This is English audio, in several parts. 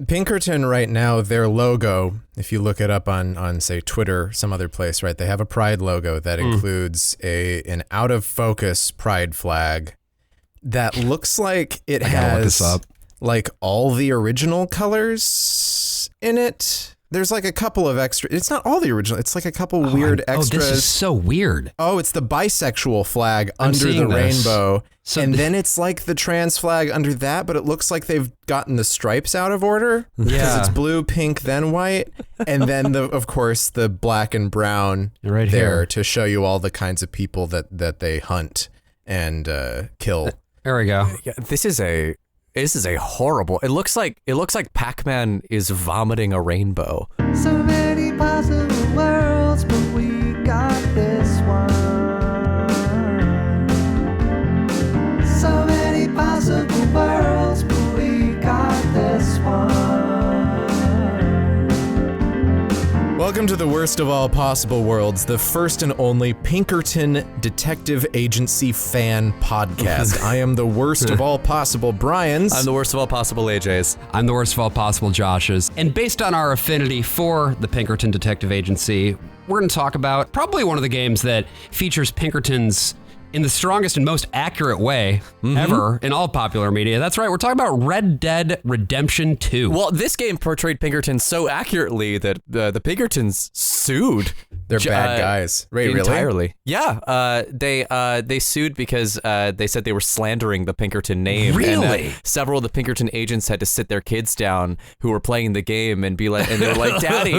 Pinkerton right now, their logo, if you look it up on say Twitter, some other place, right? They have a pride logo that includes an out of focus pride flag that looks like it has like all the original colors in it. There's like a couple of extra. It's not all the original. It's like a couple weird extras. Oh, this is so weird. Oh, it's the bisexual flag under the rainbow. So and then it's like the trans flag under that, but it looks like they've gotten the stripes out of order. Because it's blue, pink, then white. And then, of course, the black and brown right there here to show you all the kinds of people that they hunt and kill. There we go. Yeah, this is a horrible. It looks like Pac-Man is vomiting a rainbow. So many possible worlds, but we got this one. So many possible worlds, but we got this one. Welcome to the worst of all possible worlds, the first and only Pinkerton Detective Agency fan podcast. I am the worst of all possible Brians. I'm the worst of all possible AJs. I'm the worst of all possible Joshes. And based on our affinity for the Pinkerton Detective Agency, we're going to talk about probably one of the games that features Pinkertons in the strongest and most accurate way ever in all popular media. That's right, we're talking about Red Dead Redemption 2. Well, this game portrayed Pinkerton so accurately that the Pinkertons sued. They're bad guys. Right, entirely. Really? Yeah, they sued because they said they were slandering the Pinkerton name. Really? And, several of the Pinkerton agents had to sit their kids down who were playing the game and be like, and they were like, "Daddy,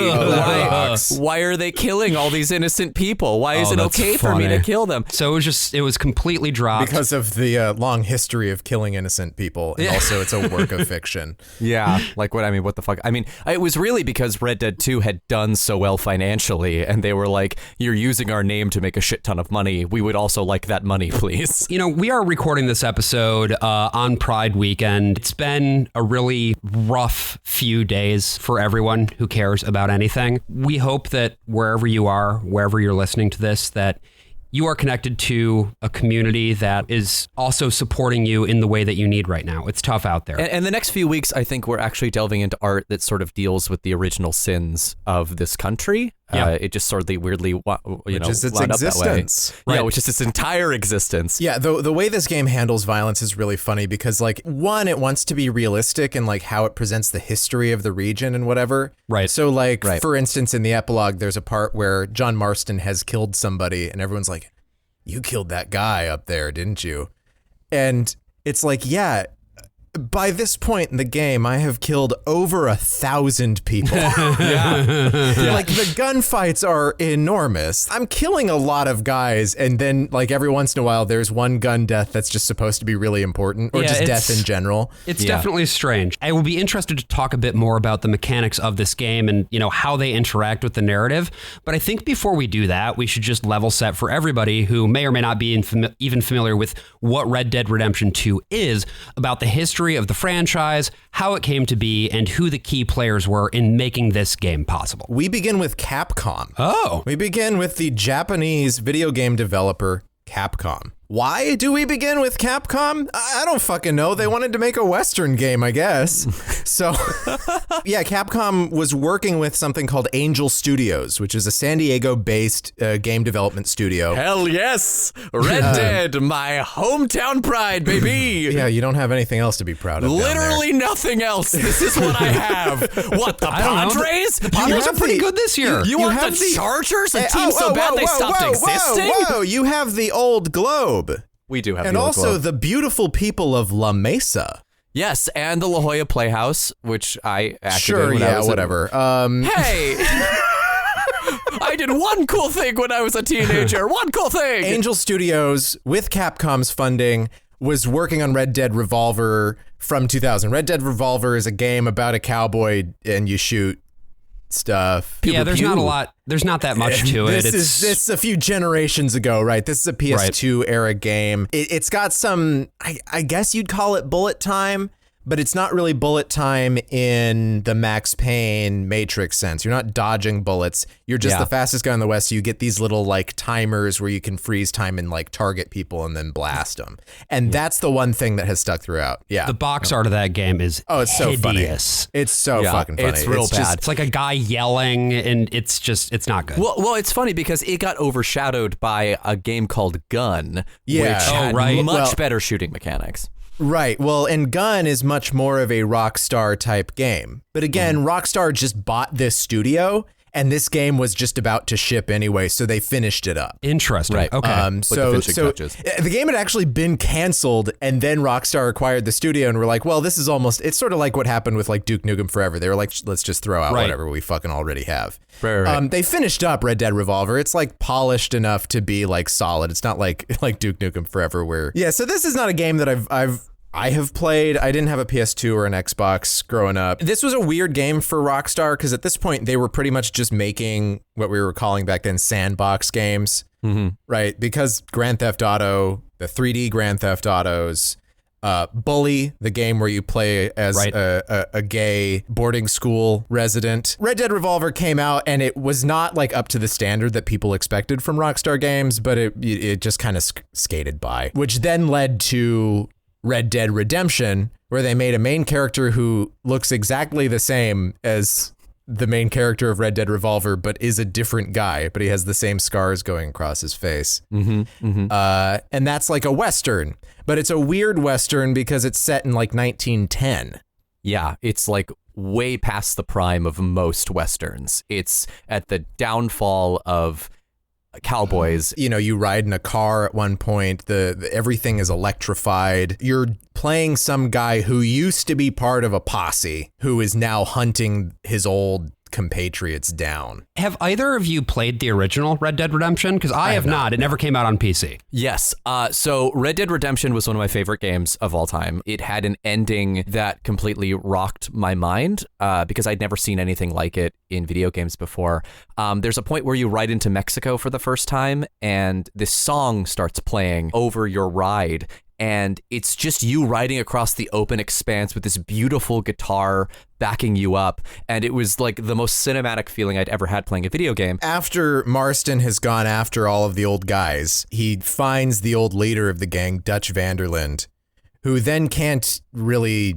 why are they killing all these innocent people? Why is it okay for me to kill them?" So it was completely dropped because of the long history of killing innocent people, and also it's a work of fiction. Yeah, like what the fuck? I mean, it was really because Red Dead 2 had done so well financially, and they were like, "You're using our name to make a shit ton of money. We would also like that money, please." You know, we are recording this episode on Pride Weekend. It's been a really rough few days for everyone who cares about anything. We hope that wherever you are, wherever you're listening to this, that you are connected to a community that is also supporting you in the way that you need right now. It's tough out there. And the next few weeks, I think we're actually delving into art that sort of deals with the original sins of this country. Yeah. It just sort of weirdly, Which is its wound existence. up that way. Yeah, which is its entire existence. Yeah, the way this game handles violence is really funny because, like, one, it wants to be realistic in, like, how it presents the history of the region and whatever. Right. So, like, for instance, in the epilogue, there's a part where John Marston has killed somebody and everyone's like, "You killed that guy up there, didn't you?" And it's like, yeah, by this point in the game, I have killed over 1,000 people. Like, the gunfights are enormous. I'm killing a lot of guys, and then, like, every once in a while, there's one gun death that's just supposed to be really important, or just death in general. It's definitely strange. I will be interested to talk a bit more about the mechanics of this game and, you know, how they interact with the narrative. But I think before we do that, we should just level set for everybody who may or may not be even familiar with what Red Dead Redemption 2 is, about the history of the franchise, how it came to be, and who the key players were in making this game possible. We begin with Capcom. Oh. We begin with the Japanese video game developer Capcom. Why do we begin with Capcom? I don't fucking know. They wanted to make a Western game, I guess. So, yeah, Capcom was working with something called Angel Studios, which is a San Diego-based game development studio. Hell yes! Red Dead, my hometown pride, baby! Yeah, you don't have anything else to be proud of. Literally nothing else. This is what I have. What, the Padres? The Padres are pretty good this year. You want the Chargers? A team so bad they stopped existing? Whoa, you have the Old Globe. We do have and the Old also Globe. the beautiful people of La Mesa. Yes, and the La Jolla Playhouse, which I activated Sure, when I was whatever. Hey! I did one cool thing when I was a teenager. One cool thing! Angel Studios, with Capcom's funding, was working on Red Dead Revolver from 2000. Red Dead Revolver is a game about a cowboy and you shoot stuff. There's not a lot. There's not that much to it. This is a few generations ago, right? This is a PS2 era game. It's got some, I guess you'd call it bullet time, but it's not really bullet time in the Max Payne Matrix sense. You're not dodging bullets. You're just the fastest guy in the West. So you get these little like timers where you can freeze time and like target people and then blast them. And that's the one thing that has stuck throughout. Yeah. The box art of that game is it's so hideous. funny. It's so fucking funny. It's real bad. It's like a guy yelling, and it's not good. Well, it's funny because it got overshadowed by a game called Gun, which had much better shooting mechanics. Right. Well, and Gun is much more of a Rockstar type game. But again, Rockstar just bought this studio, and this game was just about to ship anyway, so they finished it up. Interesting. Right. Okay. So the game had actually been canceled, and then Rockstar acquired the studio and were like, well, this is it's sort of like what happened with like Duke Nukem Forever. They were like, let's just throw out whatever we fucking already have. Right. They finished up Red Dead Revolver. It's like polished enough to be like solid. It's not like Duke Nukem Forever where so this is not a game that I have played. I didn't have a PS2 or an Xbox growing up. This was a weird game for Rockstar because at this point they were pretty much just making what we were calling back then sandbox games, right? Because Grand Theft Auto, the 3D Grand Theft Autos, Bully, the game where you play as a gay boarding school resident. Red Dead Revolver came out and it was not like up to the standard that people expected from Rockstar Games, but it just kind of skated by, which then led to Red Dead Redemption, where they made a main character who looks exactly the same as the main character of Red Dead Revolver, but is a different guy, but he has the same scars going across his face. And that's like a Western, but it's a weird Western because it's set in like 1910. Yeah, it's like way past the prime of most Westerns. It's at the downfall of cowboys. You know, you ride in a car at one point, everything is electrified. You're playing some guy who used to be part of a posse who is now hunting his old compatriots down. Have either of you played the original Red Dead Redemption? Because I have not. It never came out on PC. Yes. So Red Dead Redemption was one of my favorite games of all time. It had an ending that completely rocked my mind because I'd never seen anything like it in video games before. There's a point where you ride into Mexico for the first time and this song starts playing over your ride. And it's just you riding across the open expanse with this beautiful guitar backing you up. And it was like the most cinematic feeling I'd ever had playing a video game. After Marston has gone after all of the old guys, he finds the old leader of the gang, Dutch Vanderland, who then can't really...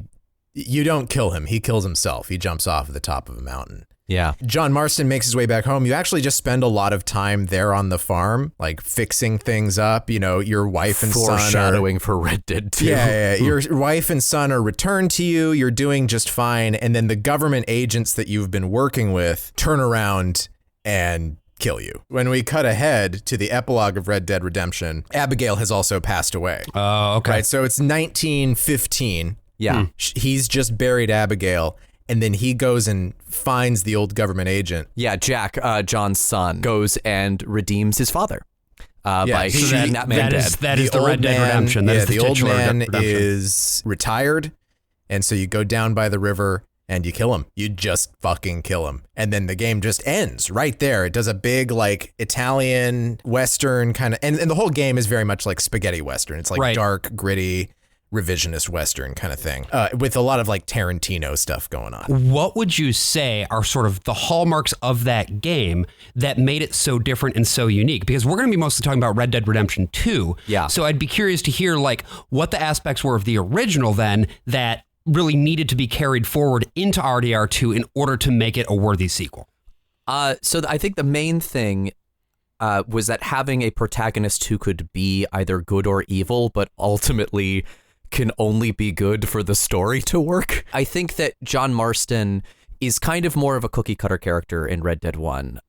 You don't kill him. He kills himself. He jumps off the top of a mountain. Yeah. John Marston makes his way back home. You actually just spend a lot of time there on the farm, like fixing things up. You know, your wife and son foreshadowing for Red Dead 2. Yeah. Your wife and son are returned to you. You're doing just fine. And then the government agents that you've been working with turn around and kill you. When we cut ahead to the epilogue of Red Dead Redemption, Abigail has also passed away. Oh, okay. Right. So it's 1915. Yeah. He's just buried Abigail. And then he goes and finds the old government agent. Yeah, Jack, John's son, goes and redeems his father by shooting that man dead. That is the Red Dead Redemption. That is the old man redemption. is retired, and so you go down by the river and you kill him. You just fucking kill him. And then the game just ends right there. It does a big like Italian Western kind of, and the whole game is very much like spaghetti Western. It's like dark, gritty, revisionist Western kind of thing with a lot of like Tarantino stuff going on. What would you say are sort of the hallmarks of that game that made it so different and so unique? Because we're going to be mostly talking about Red Dead Redemption 2. Yeah. So I'd be curious to hear like what the aspects were of the original then that really needed to be carried forward into RDR2 in order to make it a worthy sequel. So I think the main thing was that having a protagonist who could be either good or evil, but ultimately can only be good for the story to work. I think that John Marston is kind of more of a cookie cutter character in Red Dead 1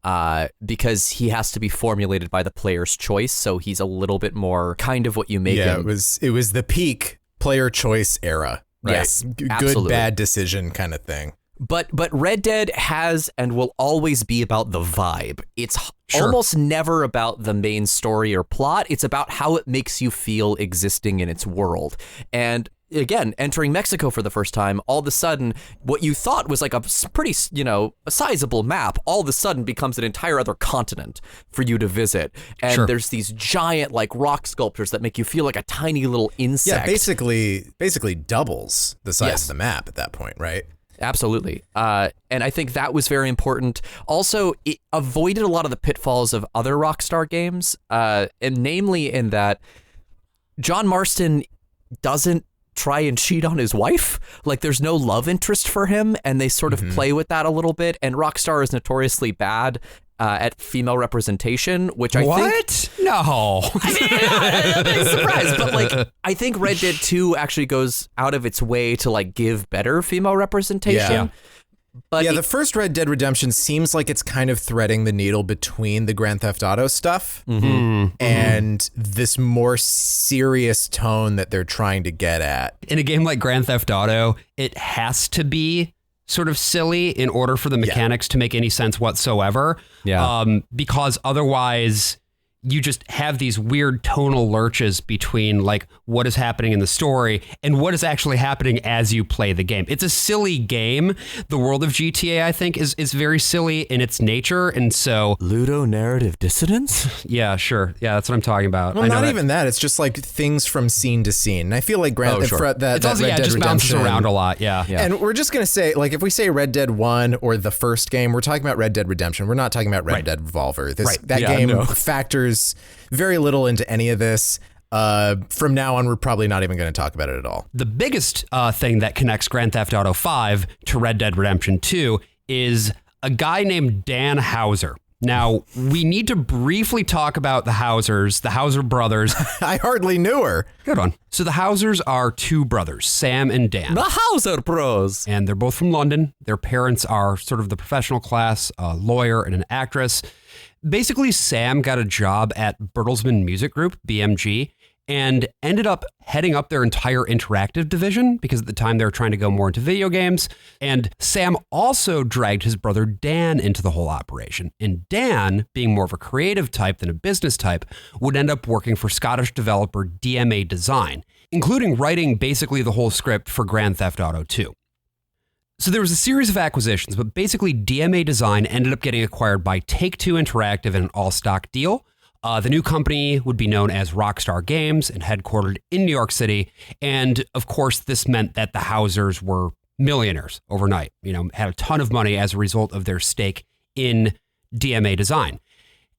because he has to be formulated by the player's choice. So he's a little bit more kind of what you make him. It was the peak player choice era. Right? Yes, good, absolutely. Bad decision kind of thing. But Red Dead has and will always be about the vibe. It's almost never about the main story or plot. It's about how it makes you feel existing in its world. And again, entering Mexico for the first time, all of a sudden, what you thought was like a pretty, a sizable map, all of a sudden becomes an entire other continent for you to visit. And there's these giant like rock sculptures that make you feel like a tiny little insect. Yeah, basically doubles the size of the map at that point, right? Absolutely. And I think that was very important. Also, it avoided a lot of the pitfalls of other Rockstar games, and namely in that John Marston doesn't try and cheat on his wife. Like, there's no love interest for him, and they sort of play with that a little bit. And Rockstar is notoriously bad at female representation, which I think... No. I'm surprised, but like, I think Red Dead 2 actually goes out of its way to like give better female representation. Yeah. But the first Red Dead Redemption seems like it's kind of threading the needle between the Grand Theft Auto stuff and this more serious tone that they're trying to get at. In a game like Grand Theft Auto, it has to be sort of silly in order for the mechanics to make any sense whatsoever. Yeah. Because otherwise you just have these weird tonal lurches between like what is happening in the story and what is actually happening as you play the game. It's a silly game. The world of GTA, I think, is very silly in its nature. And so ludonarrative dissonance? Yeah, sure. Yeah, that's what I'm talking about. Well, not even that. It's just like things from scene to scene. And I feel like Red Dead it just bounces around a lot. Yeah. And we're just going to say, like, if we say Red Dead 1 or the first game, we're talking about Red Dead Redemption. We're not talking about Red Dead Revolver. That game factors very little into any of this. From now on, we're probably not even going to talk about it at all. The biggest thing that connects Grand Theft Auto 5 to Red Dead Redemption 2 is a guy named Dan Houser. Now, we need to briefly talk about the Houser brothers. I hardly knew her. Good one. So the Housers are two brothers, Sam and Dan. The Houser Bros. And they're both from London. Their parents are sort of the professional class, a lawyer and an actress. Basically, Sam got a job at Bertelsmann Music Group, BMG, and ended up heading up their entire interactive division because at the time they were trying to go more into video games. And Sam also dragged his brother Dan into the whole operation. And Dan, being more of a creative type than a business type, would end up working for Scottish developer DMA Design, including writing basically the whole script for Grand Theft Auto 2. So there was a series of acquisitions, but basically DMA Design ended up getting acquired by Take-Two Interactive in an all-stock deal. The new company would be known as Rockstar Games and headquartered in New York City. And of course, this meant that the Housers were millionaires overnight, had a ton of money as a result of their stake in DMA Design.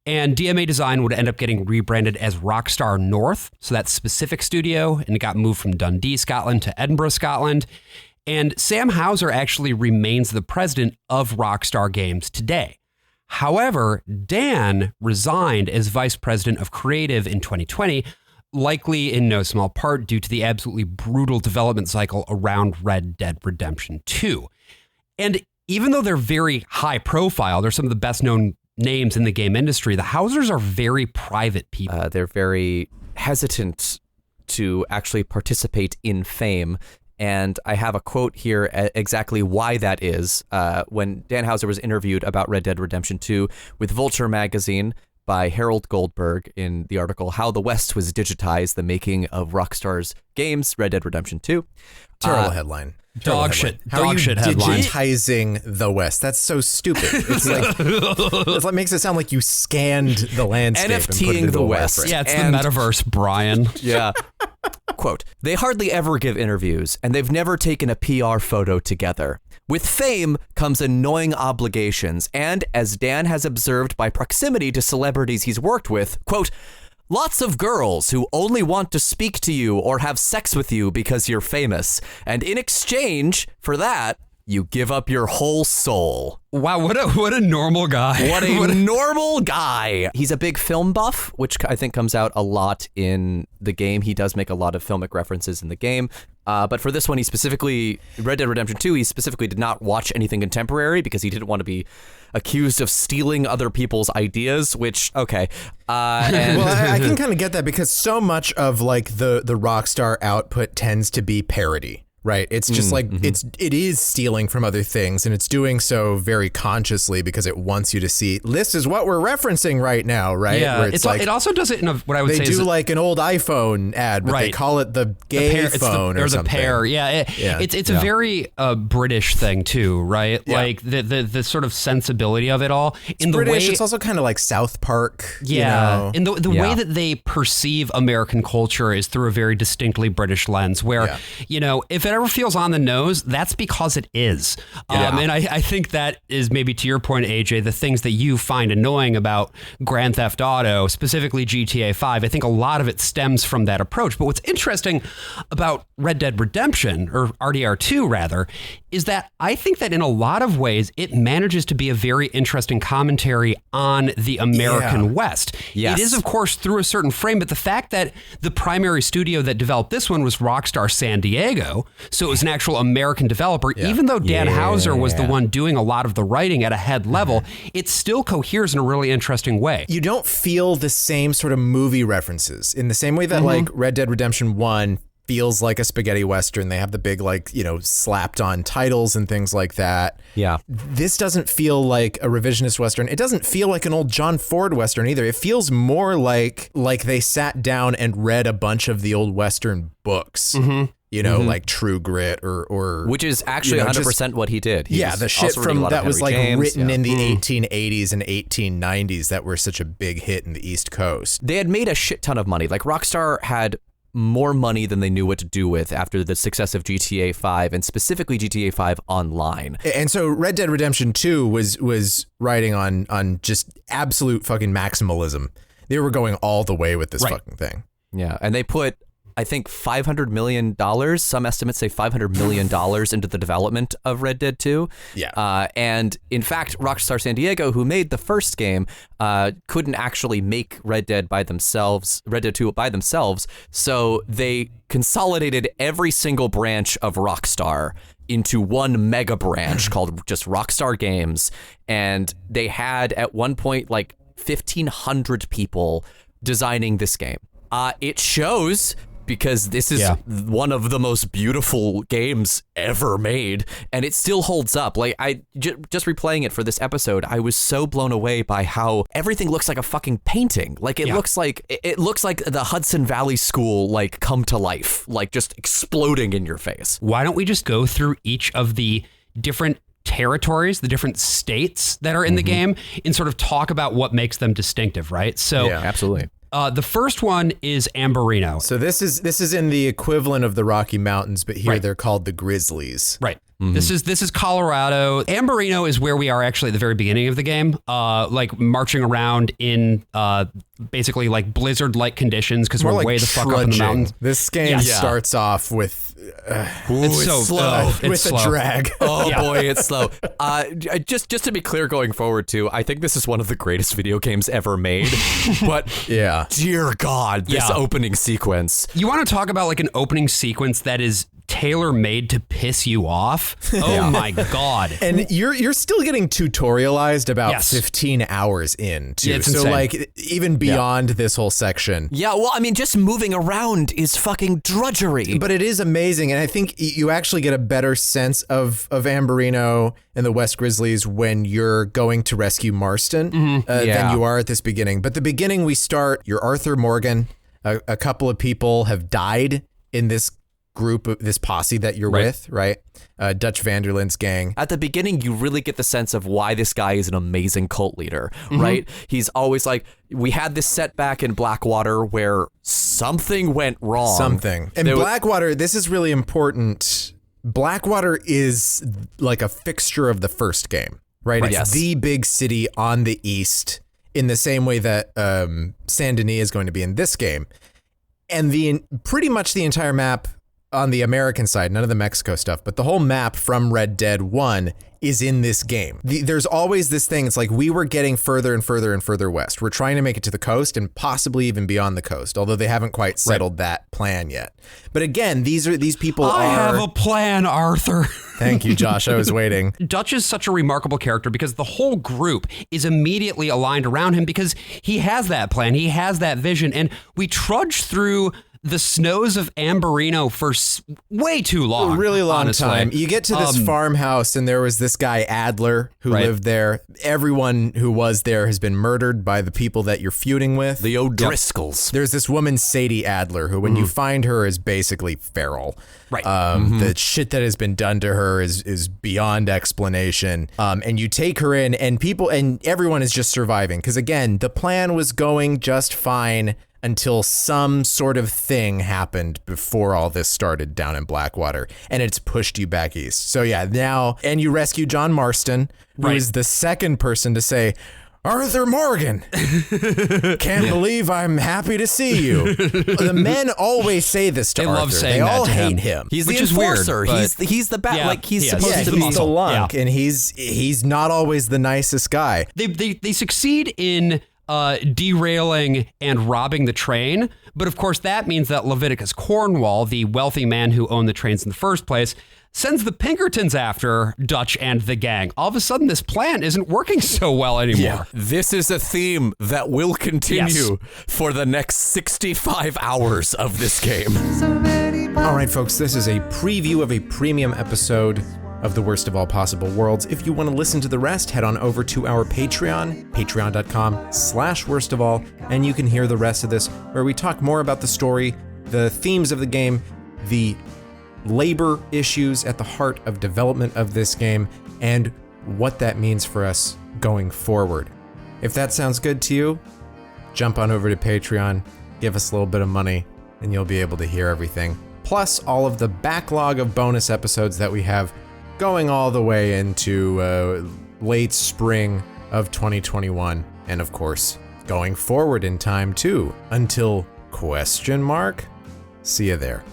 And DMA Design would end up getting rebranded as Rockstar North. So that specific studio, and it got moved from Dundee, Scotland to Edinburgh, Scotland. And Sam Houser actually remains the president of Rockstar Games today. However, Dan resigned as vice president of creative in 2020, likely in no small part due to the absolutely brutal development cycle around Red Dead Redemption 2. And even though they're very high profile, they're some of the best known names in the game industry, the Housers are very private people. They're very hesitant to actually participate in fame. And I have a quote here exactly why that is. When Dan Houser was interviewed about Red Dead Redemption 2 with Vulture magazine by Harold Goldberg in the article How the West Was Digitized, the Making of Rockstar's Games, Red Dead Redemption 2. Terrible headline. Dog shit headline. Digitizing the West. That's so stupid. It's like makes it sound like you scanned the landscape and put it NFTing into the West. Yeah, it's the metaverse, Brian. Yeah. Quote, they hardly ever give interviews, and they've never taken a PR photo together. With fame comes annoying obligations, and as Dan has observed by proximity to celebrities he's worked with, quote, lots of girls who only want to speak to you or have sex with you because you're famous. And in exchange for that, you give up your whole soul. Wow, what a normal guy. What a normal guy. He's a big film buff, which I think comes out a lot in the game. He does make a lot of filmic references in the game. But for this one, Red Dead Redemption 2, he specifically did not watch anything contemporary because he didn't want to be accused of stealing other people's ideas, which, okay. Well, I can kind of get that because so much of like the Rockstar output tends to be parody. Right. It's just it is stealing from other things, and it's doing so very consciously because it wants you to see this is what we're referencing right now, right? Yeah. Where It also does it in what I would say they do is like an old iPhone ad, but they call it the gay phone or something. The pair. Yeah. It's a very British thing too, right? Yeah. Like the sort of sensibility of it all. It's British. It's also kind of like South Park. Yeah. You know? And the way that they perceive American culture is through a very distinctly British lens where, if it ever feels on the nose, that's because it is. And I think that is maybe to your point, AJ, the things that you find annoying about Grand Theft Auto, specifically GTA 5, I think a lot of it stems from that approach. But what's interesting about Red Dead Redemption, or RDR2 rather, is that I think that in a lot of ways, it manages to be a very interesting commentary on the American West. Yes. It is, of course, through a certain frame, but the fact that the primary studio that developed this one was Rockstar San Diego, so it was an actual American developer, even though Dan Houser was the one doing a lot of the writing at a head level, it still coheres in a really interesting way. You don't feel the same sort of movie references in the same way that like Red Dead Redemption 1 feels like a spaghetti western. They have the big slapped on titles and things like that. Yeah. This doesn't feel like a revisionist western. It doesn't feel like an old John Ford western either. It feels more like they sat down and read a bunch of the old western books. Like True Grit or which is actually 100% what he did. He the shit from that was like James, written in the 1880s and 1890s that were such a big hit in the East Coast. They had made a shit ton of money. Like Rockstar had more money than they knew what to do with after the success of GTA 5 and specifically GTA 5 Online. And so Red Dead Redemption 2 was riding on just absolute fucking maximalism. They were going all the way with this fucking thing. Yeah, and they put, I think, $500 million, some estimates say $500 million into the development of Red Dead 2. Yeah. And in fact, Rockstar San Diego, who made the first game, couldn't actually make Red Dead 2 by themselves. So they consolidated every single branch of Rockstar into one mega branch called just Rockstar Games. And they had at one point like 1,500 people designing this game. It shows, because this is one of the most beautiful games ever made, and it still holds up. Like just replaying it for this episode, I was so blown away by how everything looks like a fucking painting. Like it looks like the Hudson Valley School like come to life, like just exploding in your face. Why don't we just go through each of the different territories, the different states that are in the game, and sort of talk about what makes them distinctive, right? So absolutely. The first one is Ambarino. So this is in the equivalent of the Rocky Mountains, but here they're called the Grizzlies. Right. This is Colorado. Ambarino is where we are actually at the very beginning of the game, like marching around in basically like blizzard-like conditions because we're like way the fuck up in the mountains. This game starts off with it's so slow. With a drag. Oh boy, it's slow. Just to be clear, going forward too, I think this is one of the greatest video games ever made. But dear God, this opening sequence. You want to talk about like an opening sequence that is tailor-made to piss you off? Oh my God. And you're still getting tutorialized about 15 hours in too. It's so insane. like even beyond this whole section. Yeah, well, I mean, just moving around is fucking drudgery. But it is amazing, and I think you actually get a better sense of Ambarino and the West Grizzlies when you're going to rescue Marston than you are at this beginning. But the beginning, we start, you're Arthur Morgan, a couple of people have died in this group of this posse that you're with, right? Dutch Vanderlind's gang. At the beginning, you really get the sense of why this guy is an amazing cult leader, right? He's always like, we had this setback in Blackwater where something went wrong. And Blackwater, this is really important. Blackwater is like a fixture of the first game, right? It's the big city on the east in the same way that Saint Denis is going to be in this game. And pretty much the entire map on the American side, none of the Mexico stuff, but the whole map from Red Dead 1 is in this game. There's always this thing. It's like we were getting further and further and further west. We're trying to make it to the coast and possibly even beyond the coast, although they haven't quite settled that plan yet. But again, these people I have a plan, Arthur. Thank you, Josh. I was waiting. Dutch is such a remarkable character because the whole group is immediately aligned around him because he has that plan. He has that vision. And we trudge through the snows of Amberino for way too long. A really long honestly. time. You get to this farmhouse and there was this guy Adler who Right. lived there. Everyone who was there has been murdered by the people that you're feuding with. The O'Driscolls. There's this woman, Sadie Adler, who when you find her is basically feral. Right. The shit that has been done to her is beyond explanation. And you take her in and everyone is just surviving. Because again, the plan was going just fine until some sort of thing happened before all this started down in Blackwater, and it's pushed you back east. So yeah, now, and you rescue John Marston, who Right. is the second person to say, Arthur Morgan, can't believe I'm happy to see you. The men always say this to They Arthur. love saying they that all to him. hate him. He's Which the is weird, enforcer. but- he's the bat. Yeah, Like he's he is. supposed Yeah, to he's be the lunk, Yeah. and he's not always the nicest guy. They succeed in derailing and robbing the train, but of course that means that Leviticus Cornwall, the wealthy man who owned the trains in the first place, sends the Pinkertons after Dutch and the gang. All of a sudden, this plan isn't working so well anymore. This is a theme that will continue for the next 65 hours of this game. So many All right, folks, this is a preview of a premium episode of The Worst of All Possible Worlds. If you want to listen to the rest, head on over to our Patreon, patreon.com/worstofall, and you can hear the rest of this, where we talk more about the story, the themes of the game, the labor issues at the heart of development of this game, and what that means for us going forward. If that sounds good to you, jump on over to Patreon, give us a little bit of money, and you'll be able to hear everything. Plus all of the backlog of bonus episodes that we have going all the way into late spring of 2021. And of course, going forward in time too, until ? See you there.